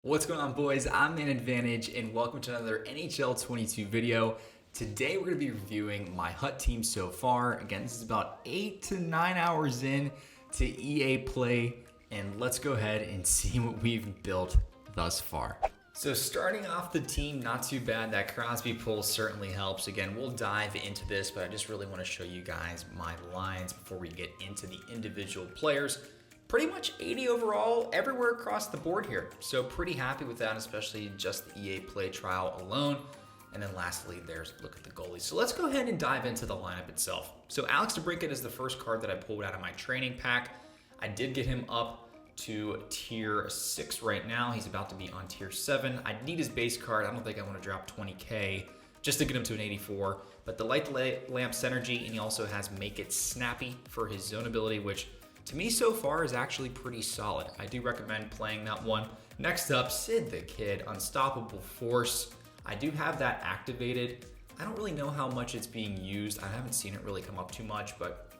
What's going on, boys? I'm Man Advantage and welcome to another NHL 22 video. Today we're going to be reviewing my HUT team so far. Again, this is about 8 to 9 hours in to EA play, and let's go ahead and see what we've built thus far. So starting off the team, not too bad. That Crosby pull certainly helps. Again, we'll dive into this, but I just really want to show you guys my lines before we get into the individual players. Pretty much 80 overall everywhere across the board here. So pretty happy with that, especially just the EA Play trial alone. And then lastly, there's a look at the goalies. So let's go ahead and dive into the lineup itself. So Alex DeBrincat is the first card that I pulled out of my training pack. I did get him up to tier 6 right now. He's about to be on tier 7. I need his base card. I don't think I want to drop 20K just to get him to an 84. But the Light the Lamp Synergy, and he also has Make It Snappy for his zone ability, which to me so far is actually pretty solid. I do recommend playing that one. Next up, Sid the Kid, Unstoppable Force. I do have that activated. I don't really know how much it's being used. I haven't seen it really come up too much, but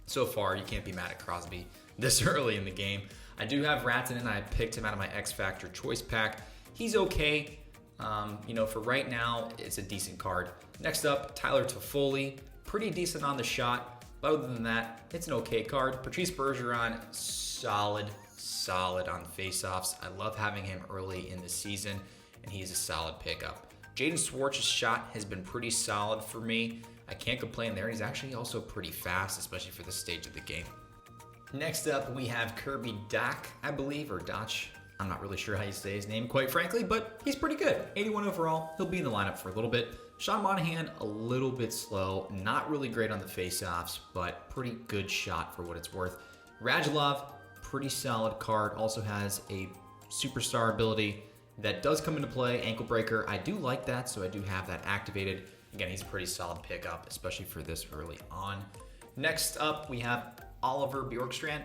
so far you can't be mad at Crosby this early in the game. I do have Rantanen. I picked him out of my X Factor choice pack. He's okay. For right now, it's a decent card. Next up, Tyler Toffoli. Pretty decent on the shot. But other than that, it's an okay card. Patrice Bergeron, solid on faceoffs. I love having him early in the season, and he's a solid pickup. Jaden Schwartz's shot has been pretty solid for me. I can't complain there. He's actually also pretty fast, especially for this stage of the game. Next up, we have Kirby Dach, I believe, or Dach. I'm not really sure how you say his name, quite frankly, but he's pretty good. 81 overall. He'll be in the lineup for a little bit. Sean Monahan, a little bit slow. Not really great on the faceoffs, but pretty good shot for what it's worth. Radulov, pretty solid card. Also has a superstar ability that does come into play. Ankle breaker. I do like that, so I do have that activated. Again, he's a pretty solid pickup, especially for this early on. Next up, we have Oliver Bjorkstrand.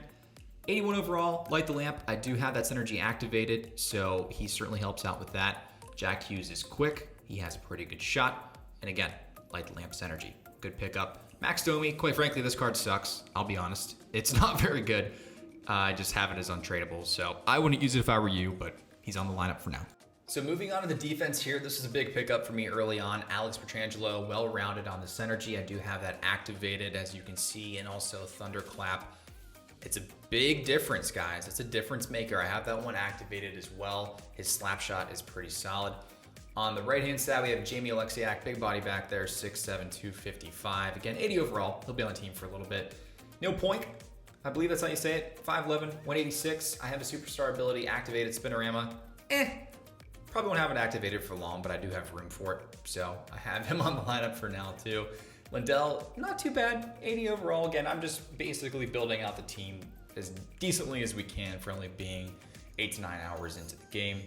81 overall, Light the Lamp. I do have that synergy activated, so he certainly helps out with that. Jack Hughes is quick. He has a pretty good shot. And again, Light the Lamp synergy. Good pickup. Max Domi, quite frankly, this card sucks. I'll be honest. It's not very good. I just have it as untradeable, so I wouldn't use it if I were you, but he's on the lineup for now. So moving on to the defense here, this is a big pickup for me early on. Alex Pietrangelo, well-rounded on the synergy. I do have that activated, as you can see, and also Thunderclap. It's a big difference, guys. It's a difference maker. I have that one activated as well. His slap shot is pretty solid. On the right-hand side, we have Jamie Alexiak, big body back there, 6'7", 255. Again, 80 overall. He'll be on the team for a little bit. Neil Poink, I believe that's how you say it, 5'11", 186. I have a superstar ability activated, Spinorama. Probably won't have it activated for long, but I do have room for it. So I have him on the lineup for now too. Lindell, not too bad, 80 overall. Again, I'm just basically building out the team as decently as we can for only being 8 to 9 hours into the game.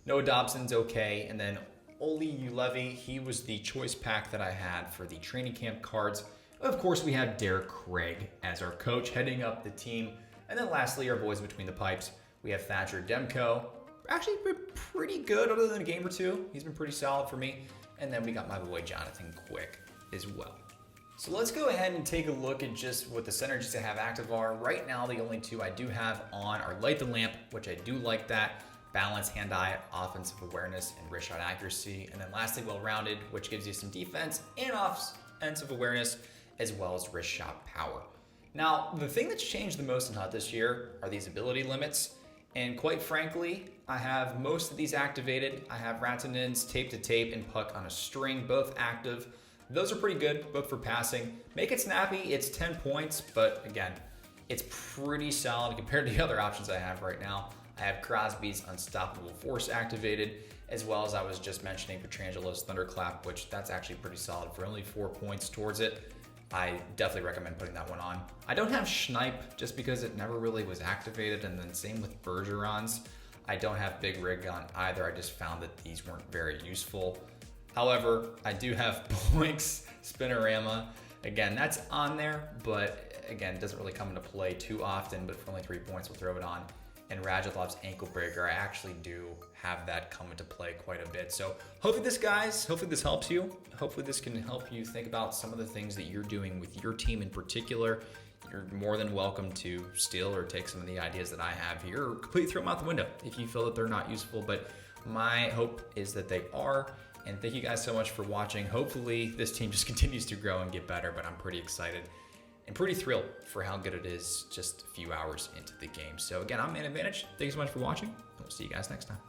Noah Dobson's okay, and then Oli Ulevi, he was the choice pack that I had for the training camp cards. Of course, we have Derek Craig as our coach heading up the team. And then lastly, our boys between the pipes, we have Thatcher Demko. Actually been pretty good other than a game or two. He's been pretty solid for me. And then we got my boy Jonathan Quick as well. So let's go ahead and take a look at just what the synergies I have active are. Right now, the only two I do have on are Light the Lamp, which I do like that. Balance, hand-eye, offensive awareness, and wrist shot accuracy. And then lastly, well-rounded, which gives you some defense and offensive awareness, as well as wrist shot power. Now, the thing that's changed the most in HUT this year are these ability limits. And quite frankly, I have most of these activated. I have Rantanen's tape to tape and puck on a string, both active. Those are pretty good, both for passing. Make It Snappy, it's 10 points, but again, it's pretty solid compared to the other options I have right now. I have Crosby's Unstoppable Force activated, as well as I was just mentioning Pietrangelo's Thunderclap, which that's actually pretty solid for only 4 points towards it. I definitely recommend putting that one on. I don't have Schneip just because it never really was activated, and then same with Bergeron's. I don't have Big Rig on either. I just found that these weren't very useful. However, I do have Poink's Spinorama. Again, that's on there, but again, it doesn't really come into play too often, but for only 3 points, we'll throw it on. And Radulov's Ankle Breaker, I actually do have that come into play quite a bit. So hopefully this helps you. Hopefully this can help you think about some of the things that you're doing with your team in particular. You're more than welcome to steal or take some of the ideas that I have here or completely throw them out the window if you feel that they're not useful. But My hope is that they are. And thank you guys so much for watching. Hopefully this team just continues to grow and get better, but I'm pretty excited and pretty thrilled for how good it is just a few hours into the game. So again, I'm Man Advantage. Thank you so much for watching, and we'll see you guys next time.